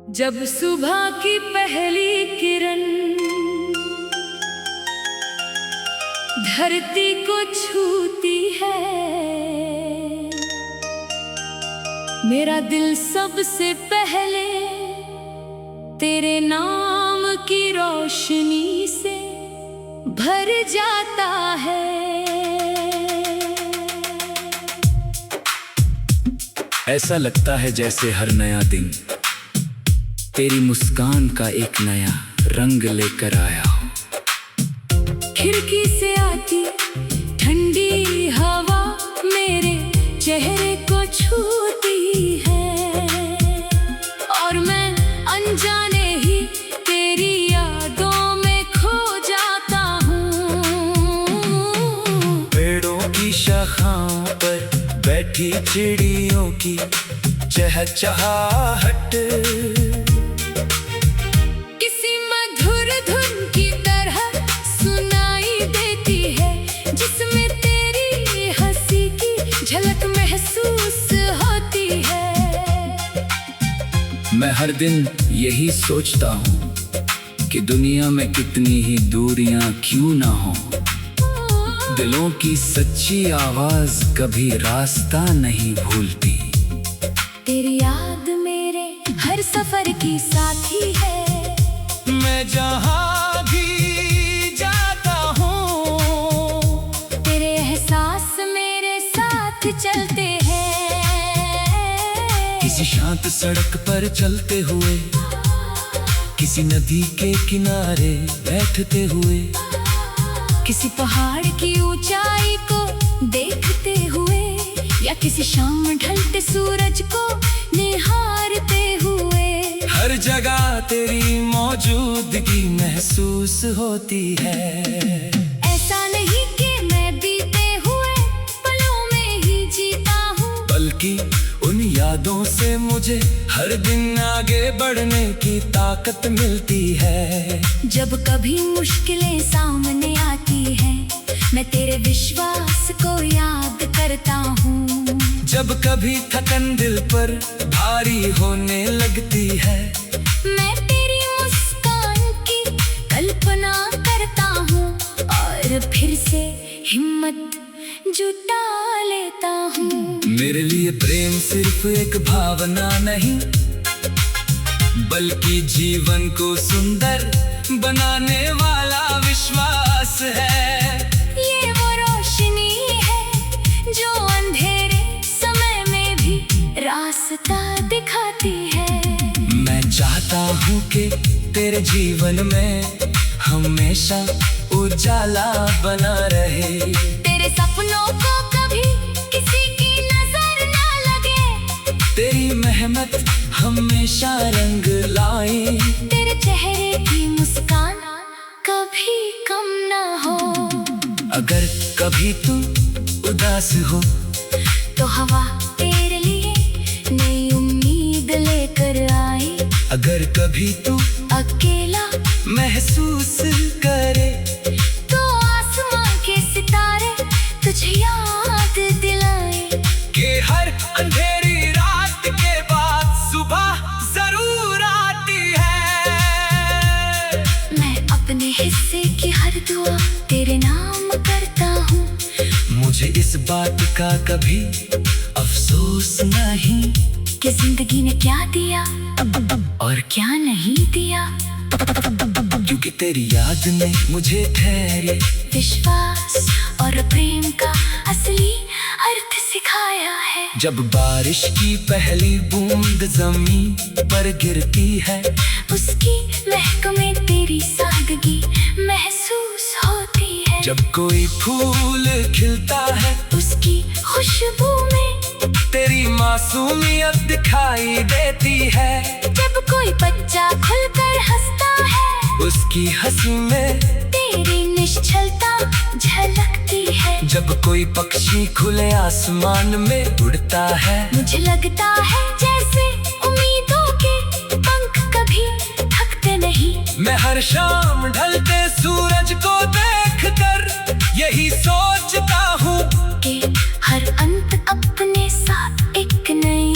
जब सुबह की पहली किरण धरती को छूती है, मेरा दिल सबसे पहले तेरे नाम की रोशनी से भर जाता है। ऐसा लगता है जैसे हर नया दिन तेरी मुस्कान का एक नया रंग लेकर आया हो। खिड़की से आती ठंडी हवा मेरे चेहरे को छूती है और मैं अनजाने ही तेरी यादों में खो जाता हूँ। पेड़ों की शाखाओं पर बैठी चिड़ियों की चहचहाहट किसी मधुर धुन की तरह सुनाई देती है, जिसमें तेरी हंसी की झलक महसूस होती है। मैं हर दिन यही सोचता हूँ कि दुनिया में कितनी ही दूरियां क्यों ना हो, दिलों की सच्ची आवाज कभी रास्ता नहीं भूलती। तेरी याद मेरे हर सफर की साथी है, मैं जहाँ भी जाता हूँ तेरे एहसास मेरे साथ चलते हैं। किसी शांत सड़क पर चलते हुए, किसी नदी के किनारे बैठते हुए, किसी पहाड़ की ऊंचाई को देखते हुए या किसी शाम ढलते सूरज को निहारते हुए, हर जगह तेरी मौजूदगी महसूस होती है। ऐसा नहीं कि मैं बीते हुए पलों में ही जीता हूँ, बल्कि उन यादों से मुझे हर दिन आगे बढ़ने की ताकत मिलती है। जब कभी मुश्किलें सामने आती हैं, मैं तेरे विश्वास को याद करता हूँ। जब कभी थकन दिल पर भारी होने लगती है, मैं तेरी मुस्कान की कल्पना करता हूँ और फिर से हिम्मत जुटा लेता हूँ। मेरे लिए प्रेम सिर्फ एक भावना नहीं, बल्कि जीवन को सुंदर बनाने वाला विश्वास है। ये वो रोशनी है जो अंधेरे समय में भी रास्ता दिखाती है। मैं चाहता हूँ कि तेरे जीवन में हमेशा उजाला बना रहे, तेरे सपनों को कभी किसी की नजर ना लगे, तेरी मेहनत हमेशा रंग लाए, तेरे चेहरे की मुस्कान कभी कम ना हो। अगर कभी तू उदास हो तो हवा तेरे लिए नई उम्मीद लेकर आए, अगर कभी तू अकेला महसूस करे तो आसमां के सितारे तुझे याद दिलाए कि हर अंधेरी रात के बाद सुबह जरूर आती है। मैं अपने हिस्से की हर दुआ तेरे नाम करता हूँ। मुझे इस बात का कभी अफसोस नहीं कि जिंदगी ने क्या दिया और क्या नहीं दिया, क्योंकि तेरी याद ने मुझे धैर्य, विश्वास और प्रेम का असली अर्थ सिखाया है। जब बारिश की पहली बूंद जमीन पर गिरती है, उसकी महक में तेरी सादगी महसूस होती है। जब कोई फूल खिलता है, उसकी खुशबू में तेरी मासूमियत दिखाई देती है। जब कोई बच्चा खुलकर हंसता है, उसकी हंसी में तेरी निश्चलता झलकती है। जब कोई पक्षी खुले आसमान में उड़ता है, मुझे लगता है जैसे उम्मीदों के पंख कभी थकते नहीं। मैं हर शाम ढलते सूरज को देखकर यही सोचता हूँ कि हर अंत अपने साथ एक नई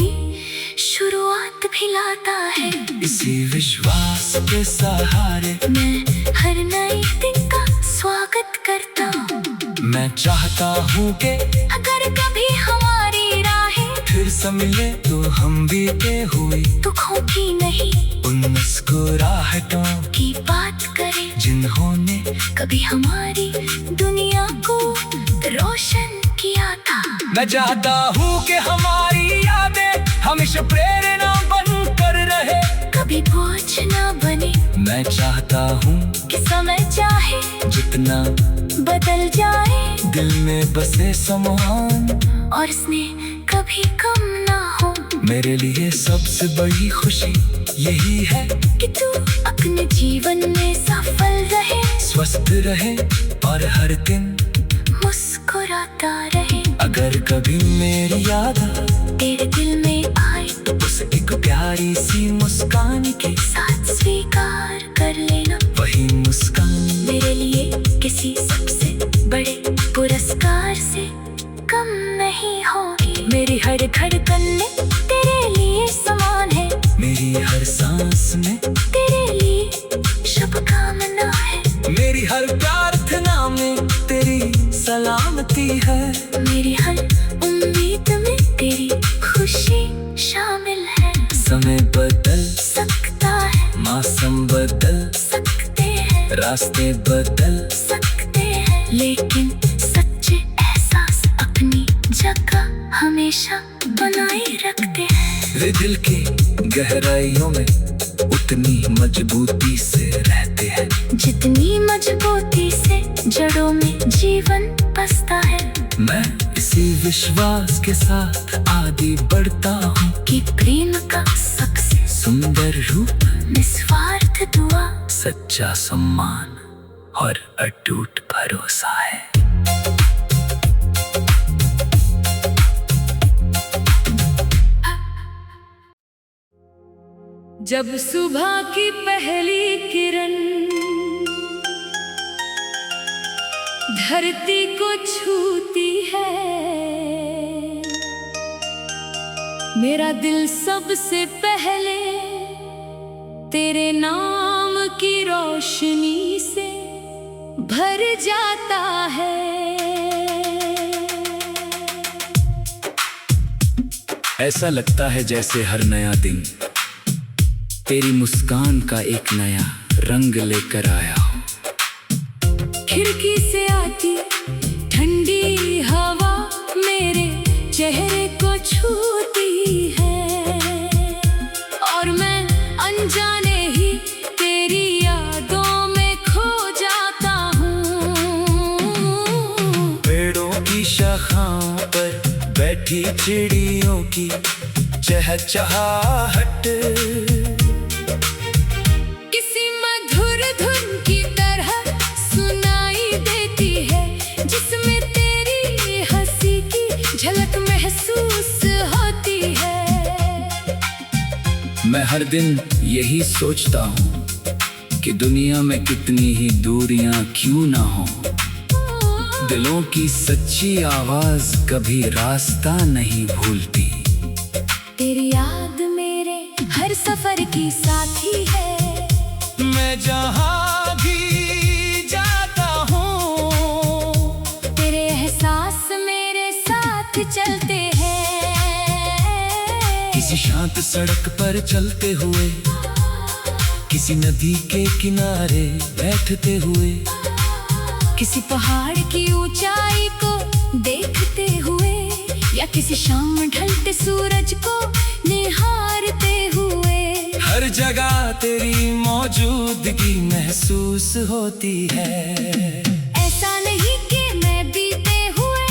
शुरुआत भी भी लाता है। इसी विश्वास के सहारे मैं हर नए दिन का स्वागत करता हूँ। मैं चाहता हूँ कि अगर कभी हमारी राहें फिर से मिले तो हम बीते हुए दुखों की नहीं उन मुस्कुराहटों की बात करें, जिन्होंने कभी हमारी दुनिया को रोशन किया था। मैं चाहता हूँ कि हमारी यादें हमेशा प्रेरणा बन कर रहे, कभी बोझ न बने। मैं चाहता हूँ कि समय चाहे जितना बदल जाए, दिल में बसे सम्मान और स्नेह कभी कम ना हो। मेरे लिए सबसे बड़ी खुशी यही है कि तू अपने जीवन में सफल रहे, स्वस्थ रहे और हर दिन मुस्कुराता रहे। अगर कभी मेरी याद तेरे दिल में आए तो उस एक प्यारी सी मुस्कान के साथ स्वीकार कर लेना। वही मुस्कान मेरे लिए किसी सबसे बड़े पुरस्कार से कम नहीं होगी। मेरी हर धड़कन में तेरे लिए समान है, मेरी हर सांस में तेरे लिए शुभकामना है। मेरी हर प्रार्थना में तेरी सलामती है। मेरी हर उम्मीद में तेरी खुशी शामिल है। समय बदल सकता है, मौसम बदल सकते हैं, रास्ते बदल सकते हैं, लेकिन सच्चे एहसास अपनी जगह हमेशा बनाए रखते हैं। वे दिल की गहराइयों में उतनी मजबूती से रहते हैं जितनी मजबूती से जड़ों में जीवन बसता है। मैं इसी विश्वास के साथ आगे बढ़ता हूँ कि प्रेम का सबसे सुंदर रूप, निस्वार्थ दुआ, सच्चा सम्मान और अटूट भरोसा है। जब सुबह की पहली किरण धरती को छूती है, मेरा दिल सबसे पहले तेरे नाम की रोशनी से भर जाता है। ऐसा लगता है जैसे हर नया दिन तेरी मुस्कान का एक नया रंग लेकर आया हो। खिड़की से आती ठंडी हवा मेरे चेहरे को छूती है, और मैं अनजाने ही तेरी यादों में खो जाता हूँ। पेड़ों की शाखाओं पर बैठी चिड़ियों की चहचहाहट किसी मधुर धुन की तरह सुनाई देती है, जिसमें तेरी हंसी की झलक महसूस होती है। मैं हर दिन यही सोचता हूँ कि दुनिया में कितनी ही दूरियां क्यों ना हो, दिलों की सच्ची आवाज कभी रास्ता नहीं भूलती। तेरी याद मेरे हर सफर की साथी है। मैं जहाँ भी जाता हूँ तेरे एहसास मेरे साथ चलते हैं। किसी शांत सड़क पर चलते हुए, किसी नदी के किनारे बैठते हुए, किसी पहाड़ की ऊंचाई को देखते हुए, या किसी शाम ढलते सूरज को निहारते हुए। हर जगह तेरी मौजूदगी महसूस होती है। ऐसा नहीं कि मैं बीते हुए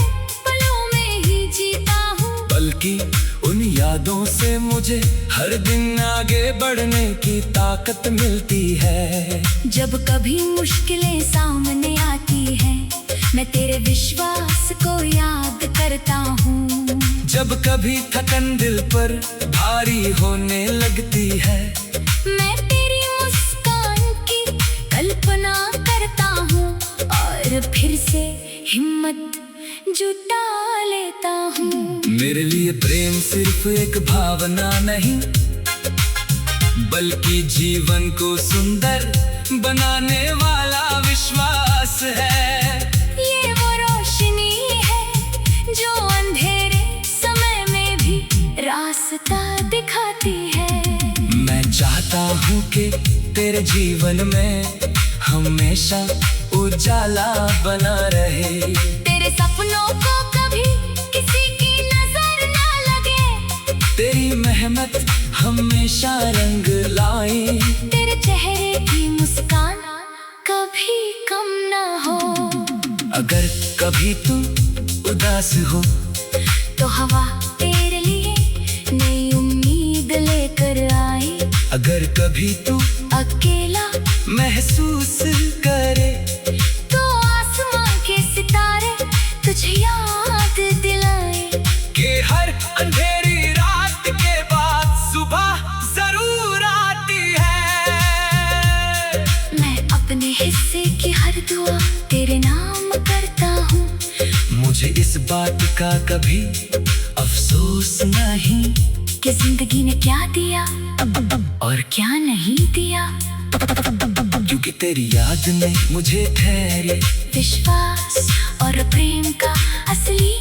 पलों में ही जीता हूँ, बल्कि उन यादों से मुझे हर दिन आगे बढ़ने की ताकत मिलती है। जब कभी मुश्किलें सामने आती हैं, मैं तेरे विश्वास को याद करता हूँ। जब कभी थकन दिल पर भारी होने लगती है, मैं तेरी मुस्कान की कल्पना करता हूँ, और फिर से हिम्मत जुटा लेता हूँ। मेरे लिए प्रेम सिर्फ एक भावना नहीं, बल्कि जीवन को सुंदर बनाने वाला विश्वास है। ये वो रोशनी है जो अंधेरे समय में भी रास्ता दिखाती है। मैं चाहता हूँ कि तेरे जीवन में हमेशा उजाला बना रहे। तेरे सपनों को कभी किसी की नजर ना लगे। तेरी मेहनत हमेशा रंग लाए। तेरे चेहरे की मुस्कान कभी कम ना हो। अगर कभी तू उदास हो तो हवा तेरे लिए नई उम्मीद लेकर आए। अगर कभी तू अकेला महसूस करे तो आसमां के सितारे तुझे याद दिलाए कि हर अंधेरी रात के बाद सुबह जरूर आती है। मैं अपने हिस्से की हर दुआ तेरे नाम करता हूँ। मुझे इस बात का कभी अफसोस नहीं कि जिंदगी ने क्या दिया और क्या नहीं दिया। क्योंकि तेरी याद ने मुझे धैर्य, विश्वास और प्रेम का असली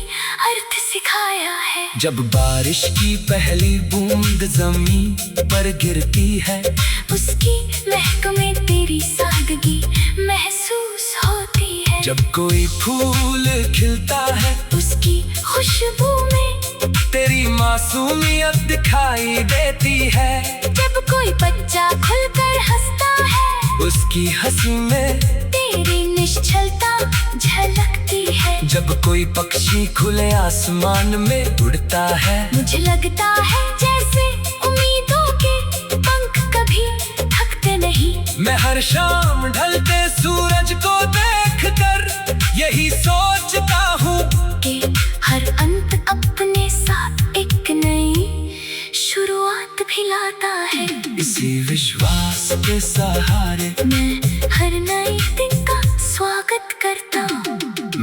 अर्थ सिखाया है। जब बारिश की पहली बूंद जमीन पर गिरती है उसकी महक में तेरी सादगी महसूस होती है। जब कोई फूल खिलता है उसकी खुशबू में तेरी मासूमियत दिखाई देती है। जब कोई बच्चा खुलकर हंसता है उसकी हंसी में तेरी निश्चलता झलकती है। जब कोई पक्षी खुले आसमान में उड़ता है मुझे लगता है जैसे उम्मीदों के पंख कभी थकते नहीं। मैं हर शाम ढलते सूरज को देखकर यही सोचता हूँ कि हर अंत अपने साथ एक नई शुरुआत भी लाता है। इसी विश्वास के सहारे मैं हर नए दिन का स्वागत करता हूँ।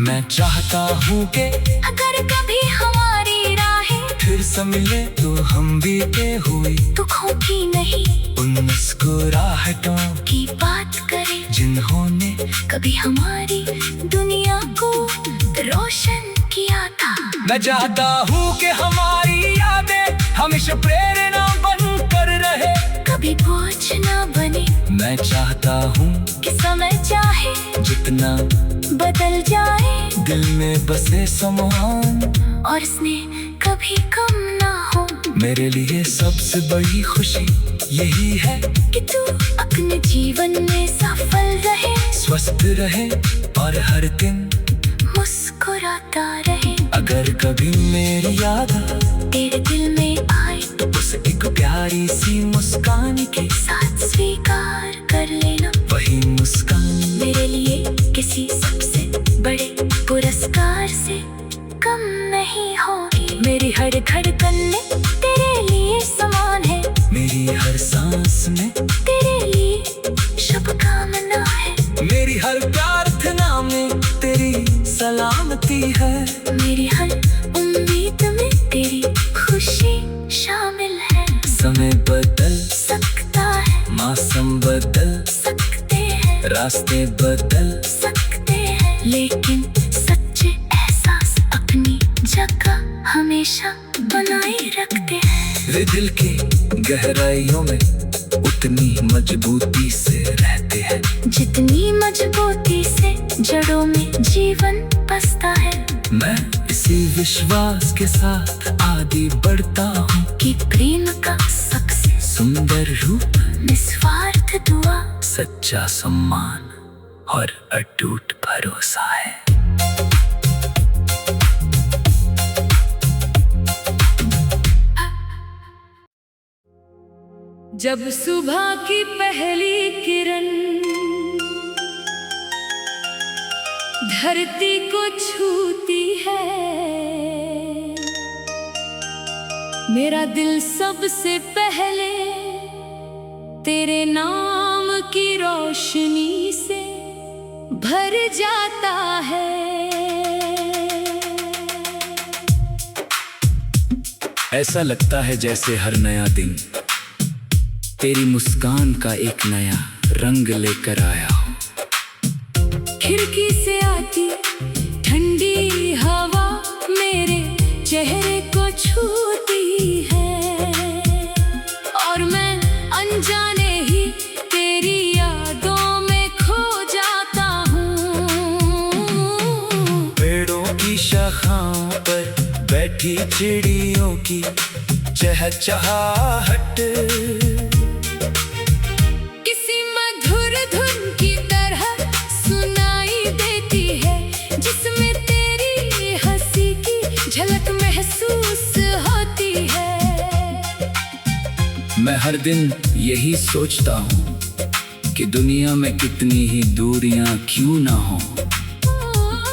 मैं चाहता हूँ कि अगर कभी हमारी राहें फिर से मिले तो हम बीते हुए दुखों की नहीं उन मुस्कुराहटों की बात करें जिन्होंने कभी हमारी दुनिया को रोशन किया था। मैं चाहता हूँ कि हमारी यादें हमेशा प्रेरणा बनकर रहे, कभी बोझ ना बने। मैं चाहता हूँ कि समय चाहे जितना बदल जाए दिल में बसे सम्मान और स्नेह कभी कम ना हो। मेरे लिए सबसे बड़ी खुशी यही है कि तू अपने जीवन में सफल रहे, स्वस्थ रहे और हर दिन मुस्कुराता रहे। अगर कभी मेरी याद तेरे दिल में आए तो उसे एक प्यारी सी मुस्कान के साथ स्वीकार कर लेना। वही मुस्कान मेरे लिए किसी सबसे बड़े पुरस्कार से कम नहीं होगी। मेरी हर धड़कन में तेरे लिए समान है। मेरी हर सांस में तेरे लिए शुभकामना है। मेरी हर प्रार्थना में तेरी सलामती है। मेरी हर उम्मीद में तेरी खुशी शामिल है। समय बदल सकता है, मौसम बदल सकते हैं, रास्ते बदल सकते हैं, लेकिन सच्चे एहसास अपनी जगह हमेशा बनाए रखते हैं। वे दिल की गहराइयों में उतनी मजबूती से रहते हैं जितनी मजबूती से जड़ों में जीवन बसता है। मैं इसी विश्वास के साथ आगे बढ़ता हूँ कि प्रेम का सबसे सुंदर रूप, निस्वार्थ दुआ, सच्चा सम्मान और अटूट भरोसा है। जब सुबह की पहली किरण धरती को छूती है, मेरा दिल सबसे पहले तेरे नाम की रोशनी से भर जाता है। ऐसा लगता है जैसे हर नया दिन तेरी मुस्कान का एक नया रंग लेकर आया हूँ। खिड़की से आती ठंडी हवा मेरे चेहरे को छूती है और मैं अनजाने ही तेरी यादों में खो जाता हूँ। पेड़ों की शाखाओं पर बैठी चिड़ियों की चहचहाहट किसी मधुर धुन की तरह सुनाई देती है, जिसमें तेरी हंसी की झलक महसूस होती है। मैं हर दिन यही सोचता हूँ कि दुनिया में कितनी ही दूरियां क्यों ना हो,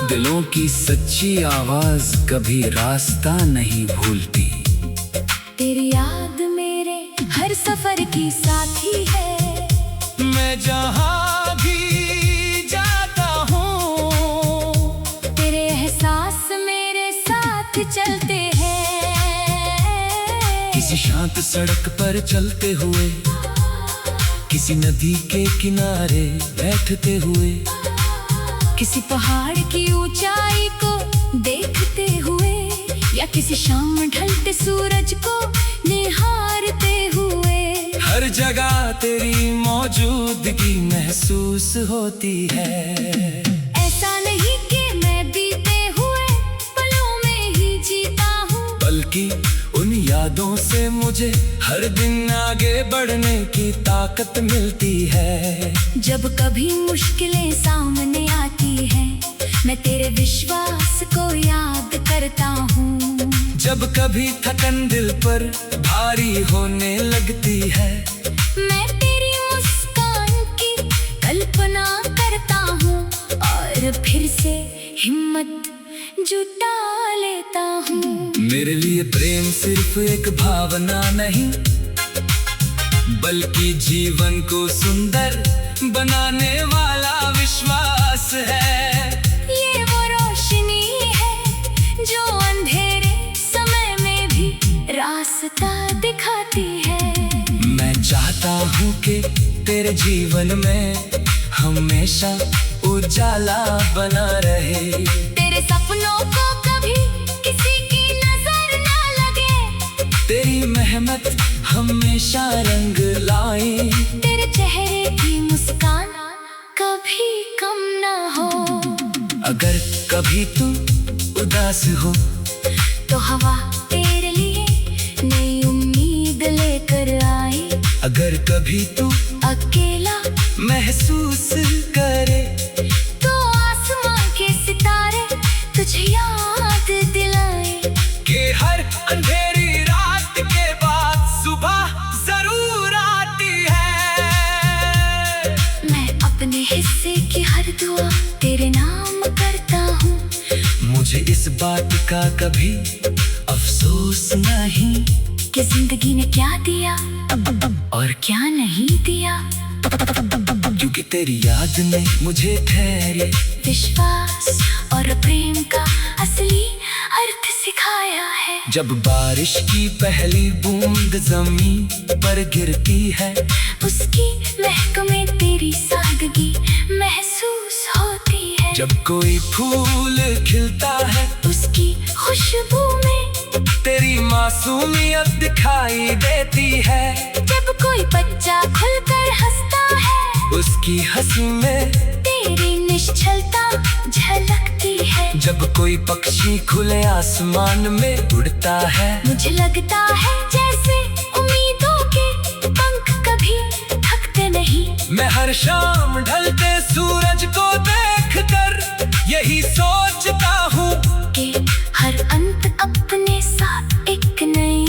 दिलों की सच्ची आवाज कभी रास्ता नहीं भूलती। तेरी याद मेरे हर सफर की साथी है, मैं जहाँ भी जाता हूँ तेरे एहसास मेरे साथ चलते हैं। किसी शांत सड़क पर चलते हुए, किसी नदी के किनारे बैठते हुए, किसी पहाड़ की ऊंचाई को देखते हुए या किसी शाम ढलते सूरज को निहारते हुए, हर जगह तेरी मौजूदगी महसूस होती है। ऐसा नहीं कि मैं बीते हुए पलों में ही जीता हूँ, बल्कि उन यादों से मुझे हर दिन आगे बढ़ने की ताकत मिलती है। जब कभी मुश्किलें सामने आती हैं, मैं तेरे विश्वास को याद करता हूँ। जब कभी थकन दिल पर भारी होने लगती है, मैं तेरी मुस्कान की कल्पना करता हूँ और फिर से हिम्मत जुटा लेता हूँ। मेरे लिए प्रेम सिर्फ एक भावना नहीं, बल्कि जीवन को सुंदर बनाने वाला विश्वास है। ये वो रोशनी है जो अंधेरे समय में भी रास्ता दिखाती है। मैं चाहता हूँ कि तेरे जीवन में हमेशा उजाला बना रहे, तेरे सपनों को कभी किसी की नजर ना लगे, तेरी मेहनत हमेशा रंग लाए, तेरे चेहरे की मुस्कान कभी कम ना हो। अगर कभी तू उदास हो तो हवा तेरे लिए नई उम्मीद लेकर आए, अगर कभी तू अकेला महसूस करे तो आसमां के सितारे तुझे याद दिलाए कि हर अंधेरी रात के बाद सुबह जरूर आती है। मैं अपने हिस्से की हर दुआ तेरे नाम करता हूँ, मुझे इस बात का कभी अफसोस नहीं कि जिंदगी ने क्या दिया और क्या नहीं दिया, क्योंकि तेरी याद ने मुझे धैर्य, विश्वास और प्रेम का असली अर्थ सिखाया है। जब बारिश की पहली बूंद जमीन पर गिरती है, उसकी महक में तेरी सादगी महसूस होती है। जब कोई फूल खिलता है, उसकी खुशबू में तेरी मासूमियत दिखाई देती है। जब कोई बच्चा खुलकर हंसता है, उसकी हंसी में तेरी निश्चलता झलकती है। जब कोई पक्षी खुले आसमान में उड़ता है, मुझे लगता है जैसे उम्मीदों के पंख कभी थकते नहीं। मैं हर शाम ढलते सूरज को देखकर यही सोचता हूँ कि हर अंत अपने साथ एक नई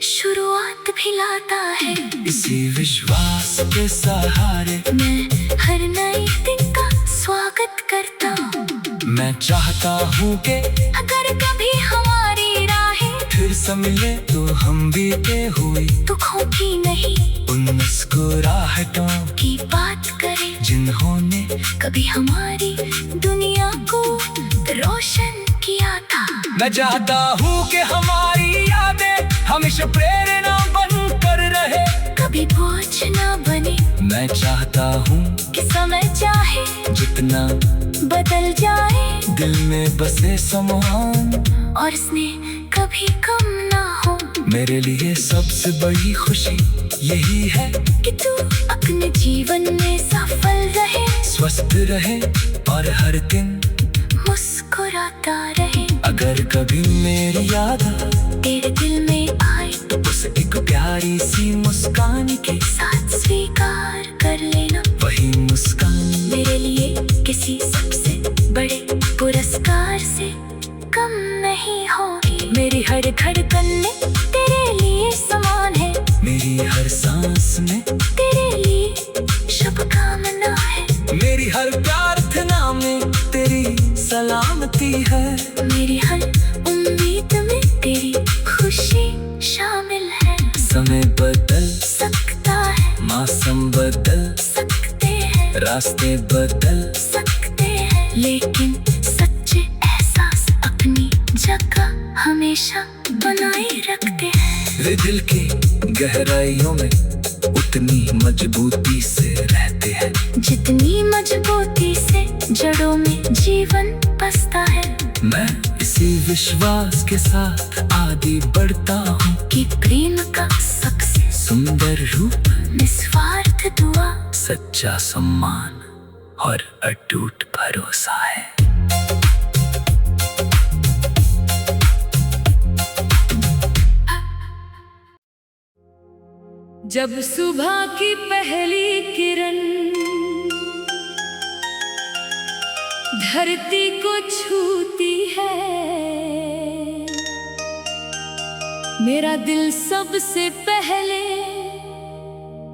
शुरुआत भी लाता है। इसी विश्वास के सहारे मैं हर नए दिन का स्वागत करता हूँ। मैं चाहता हूँ कि अगर कभी हमारी राहें फिर से मिले तो हम बीते हुए दुखों की नहीं, उन मुस्कुराहटों की बात करें जिन्होंने कभी हमारी दुनिया को रोशन किया था। मैं चाहता हूँ कि हमारी यादें हमेशा प्रेरणा बनकर रहे, कभी बोझ मैं चाहता हूँ कि समय चाहे जितना बदल जाए, दिल में बसे समान और इसने कभी कम ना हो। मेरे लिए सबसे बड़ी खुशी यही है कि तू अपने जीवन में सफल रहे, स्वस्थ रहे और हर दिन मुस्कुराता रहे। अगर कभी मेरी याद तेरे दिल में आए तो उसे एक प्यारी सी मुस्कान के साथ स्वीकार कर लेना। वही मुस्कान मेरे लिए किसी सबसे बड़े पुरस्कार से कम नहीं होगी। मेरी हर धड़कन में तेरे लिए समान है, मेरी हर सांस में तेरे लिए शुभकामना है। मेरी हर प्रार्थना में तेरी सलामती है। मेरी हर उम्मीद में तेरी खुशी शामिल है। समय बदल सकता है, मौसम बदल सकते हैं, रास्ते बदल सकते हैं, लेकिन सच्चे एहसास अपनी जगह हमेशा बनाए रखते हैं। वे दिल की गहराइयों में उतनी मजबूती से रहते हैं जितनी मजबूती से जड़ों में जीवन बसता है। मैं इसी विश्वास के साथ आगे बढ़ता हूँ कि प्रेम का सबसे सुंदर रूप, निस्वार्थ दुआ, सच्चा सम्मान और अटूट भरोसा है। जब सुबह की पहली किरण धरती को छूती है, मेरा दिल सबसे पहले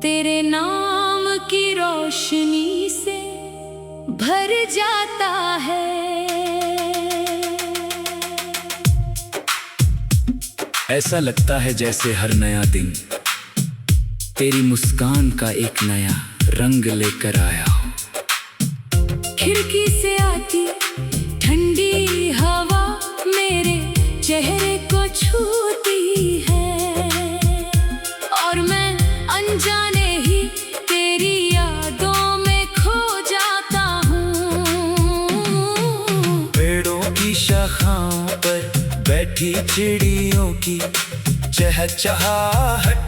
तेरे नाम की रोशनी से भर जाता है। ऐसा लगता है जैसे हर नया दिन तेरी मुस्कान का एक नया रंग लेकर आया हो। खिड़की से आती ठंडी हवा मेरे चेहरे को छूती है, और मैं अनजाने ही तेरी यादों में खो जाता हूँ। पेड़ों की शाखाओं पर बैठी चिड़ियों की चहचहाहट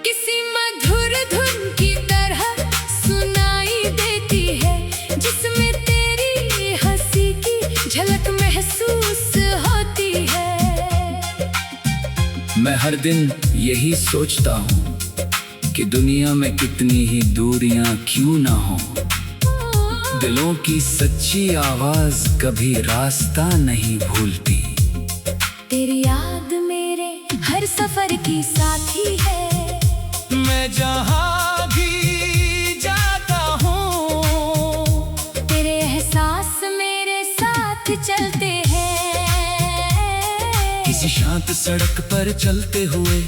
किसी मधुर धुन की तरह सुनाई देती है, जिसमें तेरी हंसी की झलक महसूस होती है। मैं हर दिन यही सोचता हूँ कि दुनिया में कितनी ही दूरियां क्यों ना हो, दिलों की सच्ची आवाज कभी रास्ता नहीं भूलती। तेरी याद मेरे हर सफर की साथी है, मैं जहाँ भी जाता हूँ तेरे एहसास मेरे साथ चलते हैं। किसी शांत सड़क पर चलते हुए,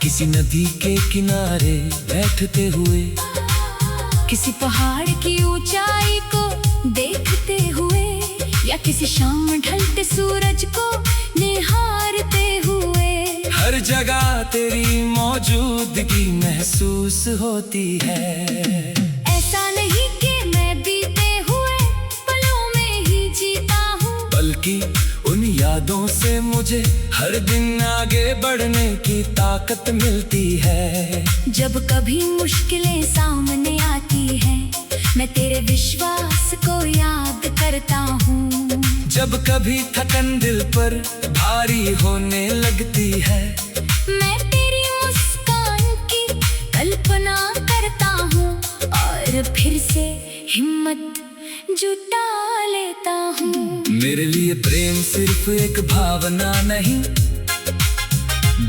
किसी नदी के किनारे बैठते हुए, किसी पहाड़ की ऊंचाई को देखते हुए, या किसी शाम ढलते सूरज को निहारते हुए, हर जगह तेरी मौजूदगी महसूस होती है। ऐसा नहीं कि मैं बीते हुए पलों में ही जीता हूँ, बल्कि उन यादों से मुझे हर दिन आगे बढ़ने की ताकत मिलती है। जब कभी मुश्किलें सामने आती हैं, मैं तेरे विश्वास को याद करता हूँ। जब कभी थकन दिल पर भारी होने लगती है, मैं तेरी मुस्कान की कल्पना करता हूँ, और फिर से हिम्मत जुटा लेता हूँ। मेरे लिए प्रेम सिर्फ एक भावना नहीं,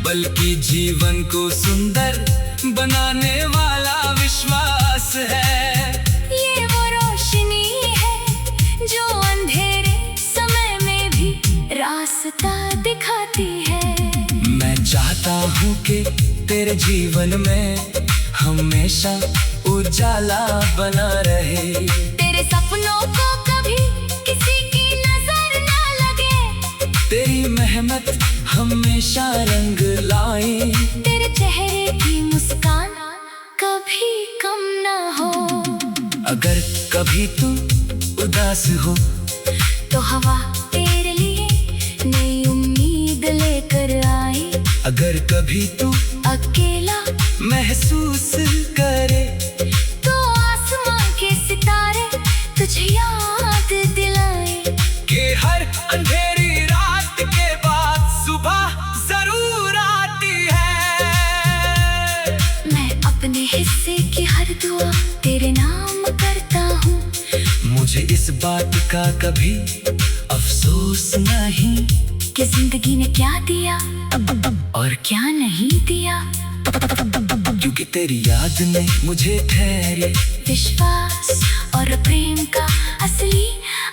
बल्कि जीवन को सुंदर बनाने वाला विश्वास है। ये वो रोशनी है जो अंधेरे समय में भी रास्ता दिखाती है। मैं चाहता हूँ कि तेरे जीवन में हमेशा उजाला बना रहे, तेरे सपनों को कभी किसी की नजर ना लगे, तेरी मेहनत हमेशा रंग लाए, तेरे चेहरे की कभी तू उदास हो तो हवा तेरे लिए नई उम्मीद लेकर आई। अगर कभी तू अकेला महसूस करे तो आसमां के सितारे तुझे याद दिलाए कि हर अंधेरी रात के बाद सुबह जरूर आती है। मैं अपने हिस्से की हर दुआ तेरे नाम करता हूँ। मुझे इस बात का कभी अफसोस नहीं कि जिंदगी ने क्या दिया और क्या नहीं दिया, क्योंकि तेरी याद ने मुझे धैर्य, विश्वास और प्रेम का असली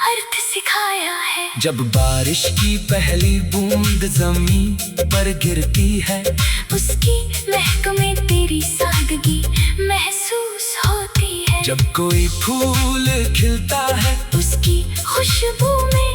अर्थ सिखाया है। जब बारिश की पहली बूंद जमीन पर गिरती है उसकी महक में तेरी सादगी महसूस होती है। जब कोई फूल खिलता है उसकी खुशबू में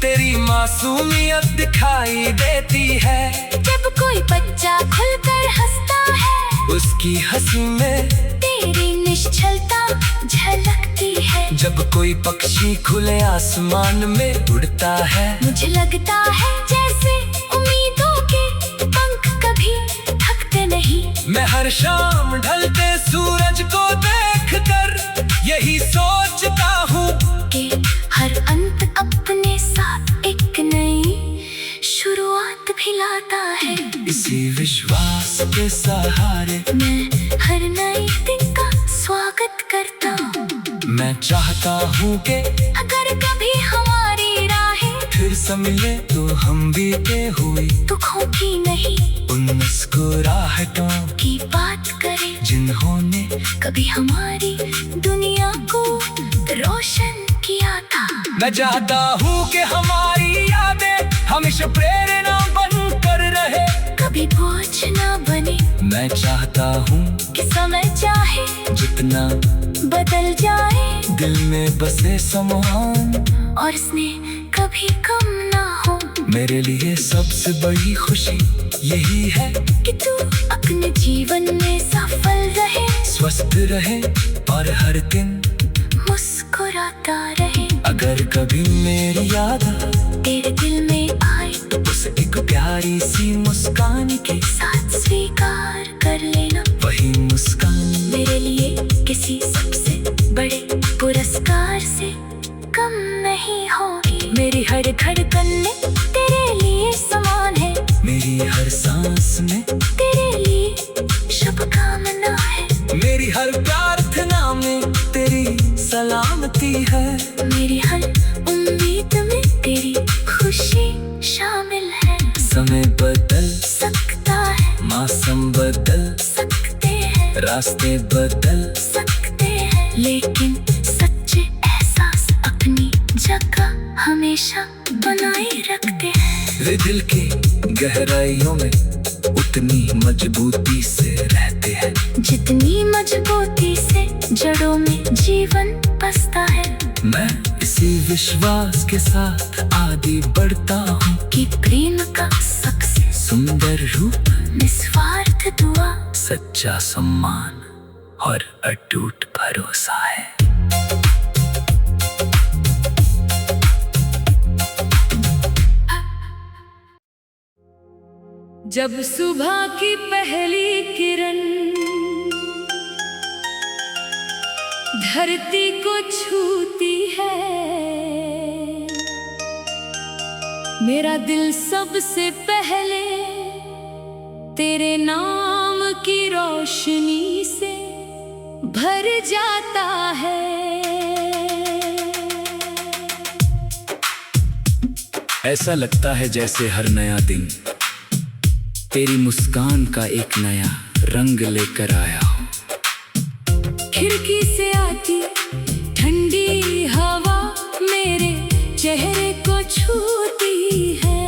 तेरी मासूमियत दिखाई देती है। जब कोई बच्चा खुलकर हंसता है उसकी हंसी में तेरी निश्चलता झलकती है। जब कोई पक्षी खुले आसमान में उड़ता है मुझे लगता है जैसे उम्मीदों के पंख कभी थकते नहीं। मैं हर शाम ढलते सूरज को देखकर यही सोचता हूँ कि हर अंत अपने साथ एक नई शुरुआत भी लाता है। इसी विश्वास के सहारे मैं हर नए दिन का स्वागत करता हूँ। मैं चाहता हूँ कि अगर कभी हमारी राहें फिर से मिले तो हम बीते हुए दुखों की नहीं उन मुस्कुराहटों की बात करें जिन्होंने कभी हमारी दुनिया को रोशन किया था। मैं चाहता हूँ कि हमारी यादें हमेशा प्रेरणा बनकर रहे, कभी बोझ ना बने। मैं चाहता हूँ कि समय चाहे जितना बदल जाए दिल में बसे सम्मान और स्नेह कभी कम ना हो। मेरे लिए सबसे बड़ी खुशी यही है कि तू अपने जीवन में सफल रहे, स्वस्थ रहे और हर दिन मुस्कुराता रहे। अगर कभी मेरी याद तेरे दिल में आए तो उसे एक प्यारी सी मुस्कान के साथ स्वीकार कर लेना। वही मुस्कान मेरे लिए किसी सबसे बड़े पुरस्कार से कम नहीं होगी। मेरी हर धड़कन में तेरे लिए समान है, मेरी हर सांस में तेरे लिए शुभकामना है। मेरी हर प्रार्थना में तेरी सलामती है। मेरी हर उम्मीद में तेरी खुशी शामिल है। समय बदल सकता है, मौसम बदल सकते हैं, रास्ते बदल सकते हैं, लेकिन सच्चे एहसास अपनी जगह हमेशा बनाए रखते हैं। वे दिल की गहराइयों में उतनी मजबूती से रहते हैं जितनी मजबूती से जड़ों में जीवन बसता है। मैं इसी विश्वास के साथ आगे बढ़ता हूँ कि प्रेम का सबसे सुंदर रूप निस्वार्थ दुआ सच्चा सम्मान और अटूट भरोसा है। जब सुबह की पहली किरण धरती को छूती है, मेरा दिल सबसे पहले तेरे नाम की रोशनी से भर जाता है। ऐसा लगता है जैसे हर नया दिन तेरी मुस्कान का एक नया रंग लेकर आया हो। खिड़की से आती ठंडी हवा मेरे चेहरे को छूती है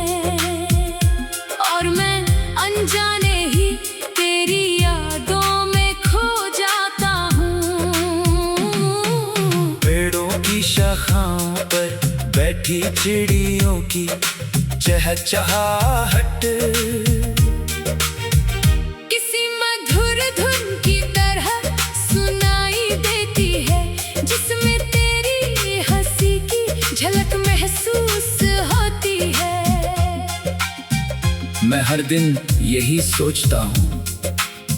और मैं अनजाने ही तेरी यादों में खो जाता हूँ। पेड़ों की शाखाओं पर बैठी चिड़ियों की चहचहाहट किसी मधुर धुन की तरह सुनाई देती है, जिसमें मैं हर दिन यही सोचता हूँ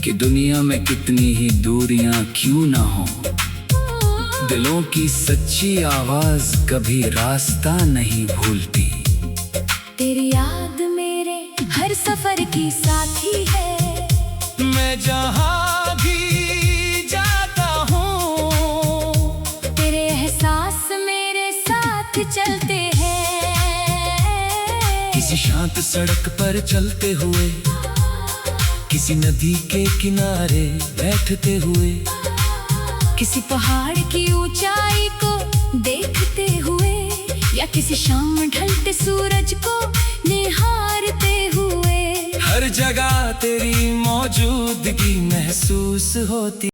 कि दुनिया में कितनी ही दूरियां क्यों ना हो, दिलों की सच्ची आवाज कभी रास्ता नहीं भूलती। तेरी याद मेरे हर सफर की साथी है, मैं जहाँ भी जाता हूँ तेरे एहसास मेरे साथ चलते हैं। किसी शांत सड़क पर चलते हुए, किसी नदी के किनारे बैठते हुए, किसी पहाड़ की ऊंचाई को देखते हुए, या किसी शाम ढलते सूरज को निहारते हुए, हर जगह तेरी मौजूदगी महसूस होती।